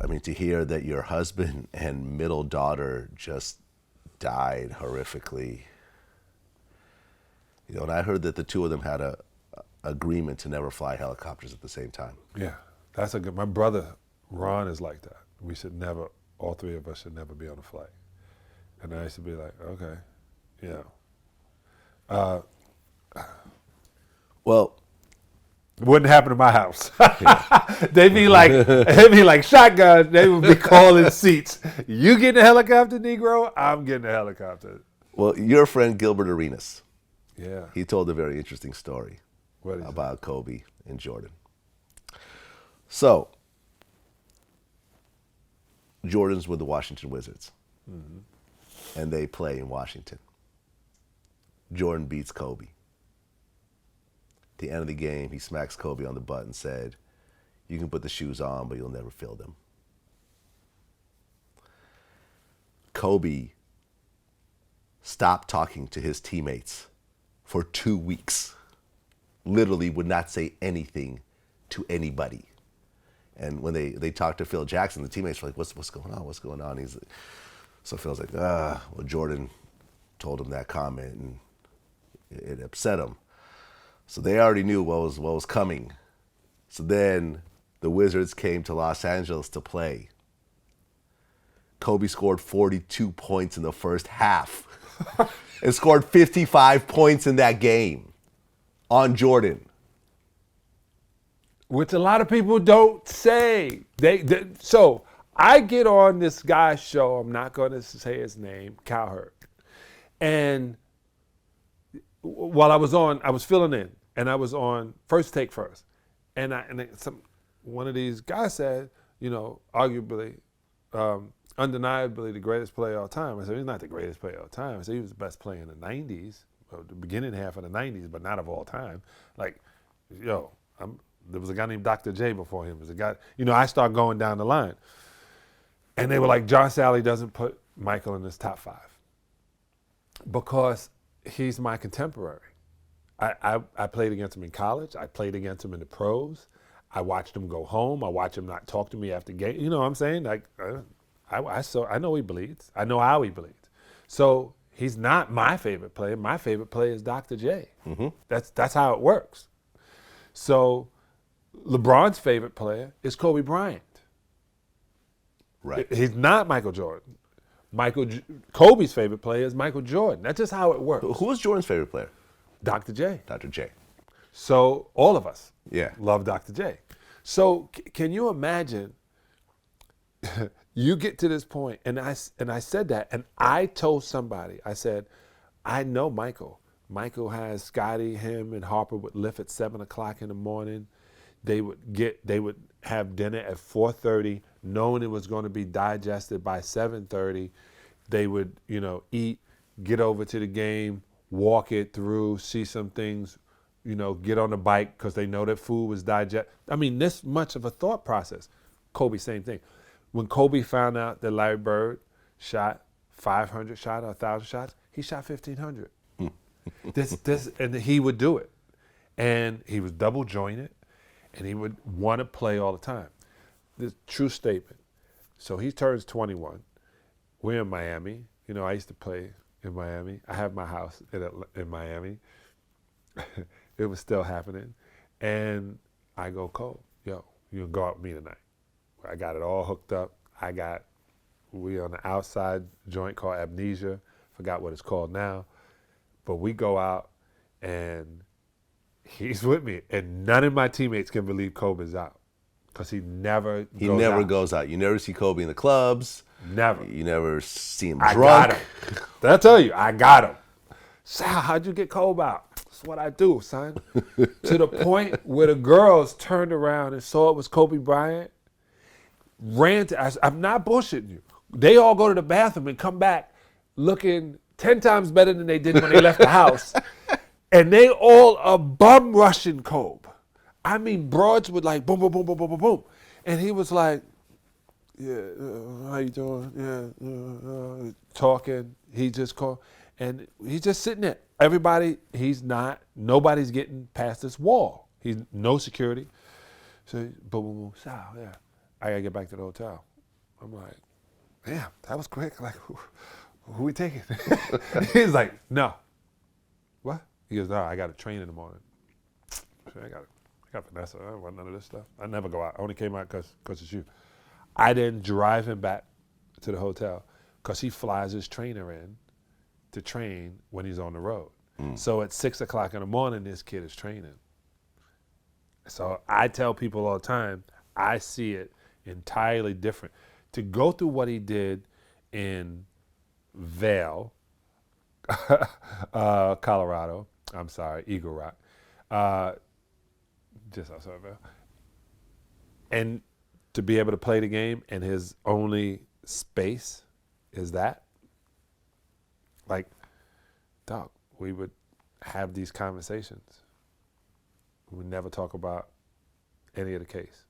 I mean, to hear that your husband and middle daughter just died horrifically. You know, and I heard that the two of them had a agreement to never fly helicopters at the same time. Yeah, that's a good. My brother Ron is like that. We should never. All three of us should never be on a flight. And I used to be like, okay, yeah. Well, Wouldn't happen to my house. They'd be like shotgun. They would be calling seats. You getting a helicopter, Negro? I'm getting a helicopter. well, your friend Gilbert Arenas, Yeah. he told a very interesting story What is it? about Kobe and Jordan. So, Jordan's with the Washington Wizards, and they play in Washington. Jordan beats Kobe. At the end of the game, he smacks Kobe on the butt and said, "You can put the shoes on, but you'll never feel them." Kobe stopped talking to his teammates for 2 weeks. Literally would not say anything to anybody. And when they talked to Phil Jackson, the teammates were like, what's going on? What's going on? So Phil's like, well, Jordan told him that comment and it upset him. So they already knew what was coming. So then the Wizards came to Los Angeles to play. Kobe scored 42 points in the first half and scored 55 points in that game on Jordan. Which a lot of people don't say. So I get on this guy's show. I'm not going to say his name, Cowherd. And while I was filling in, and I was on First Take First. And one of these guys said, arguably, undeniably the greatest player of all time. I said, he's not the greatest player of all time. I said, he was the best player in the 90s, or the beginning half of the 90s, but not of all time. There was a guy named Dr. J before him. There was a guy, I started going down the line. And they were like, John Salley doesn't put Michael in his top 5 because he's my contemporary. I played against him in college. I played against him in the pros. I watched him go home. I watched him not talk to me after game. You know what I'm saying? I know he bleeds. I know how he bleeds. So he's not my favorite player. My favorite player is Dr. J. Mm-hmm. That's how it works. So LeBron's favorite player is Kobe Bryant. Right. He's not Michael Jordan. Kobe's favorite player is Michael Jordan. That's just how it works. Who was Jordan's favorite player? Dr. J. Dr. J. So all of us Yeah. love Dr. J. So can you imagine you get to this point, and I said that, and I told somebody, I said, I know Michael. Michael has Scotty, him, and Harper would lift at 7 o'clock in the morning. They would have dinner at 4:30, knowing it was going to be digested by 7:30. They would, eat, get over to the game, walk it through, see some things, get on the bike because they know that food was digested. I mean, this much of a thought process. Kobe, same thing. When Kobe found out that Larry Bird shot 500 shots or 1,000 shots, he shot 1,500. And he would do it. And he was double jointed, and he would want to play all the time. This true statement. So he turns 21. We're in Miami. I used to play in Miami. I have my house in Miami. It was still happening. And I go, Cole, you can go out with me tonight. I got it all hooked up. We on the outside joint called Amnesia. Forgot what it's called now. But we go out, and he's with me. And none of my teammates can believe Kobe's out because he never goes out. You never see Kobe in the clubs. Never. You never see him I drunk. got him. Did I tell you? I got him. Sal, how'd you get Kobe out? That's what I do, son. To the point where the girls turned around and saw it was Kobe Bryant, ran to, I'm not bullshitting you. They all go to the bathroom and come back looking 10 times better than they did when they left the house. And they all are bum rushing Kobe. I mean, broads would like boom, boom, boom, boom, boom, boom, boom. And he was like, yeah, how you doing? Yeah, talking. He just called. And he's just sitting there. Everybody, nobody's getting past this wall. He's no security. So, boom, boom, boom, Sal, yeah. I gotta get back to the hotel. I'm like, damn, that was quick. Like, who we taking? He's like, no. What? He goes, no, I got to train in the morning. I got Vanessa. I don't want none of this stuff. I never go out. I only came out because it's you. I didn't drive him back to the hotel because he flies his trainer in to train when he's on the road. So at 6 o'clock in the morning, this kid is training. So I tell people all the time, I see it entirely different. To go through what he did in Vail, Colorado, I'm sorry, Eagle Rock, just outside Vail, and to be able to play the game and his only space is that, like, dog, we would have these conversations. We would never talk about any of the case.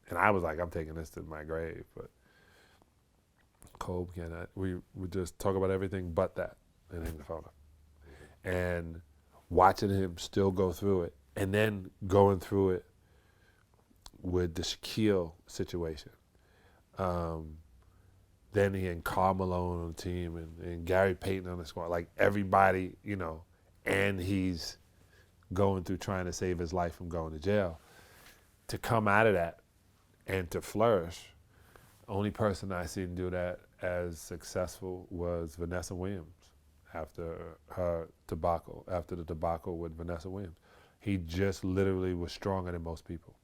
And I was like, I'm taking this to my grave, but Kobe cannot. We would just talk about everything but that and hang the phone up. And watching him still go through it and then going through it with the Shaquille situation. Then he had Karl Malone on the team and Gary Payton on the squad, like everybody, you know, and he's going through trying to save his life from going to jail. To come out of that and to flourish, only person I seen do that as successful was Vanessa Williams after the debacle with Vanessa Williams. He just literally was stronger than most people.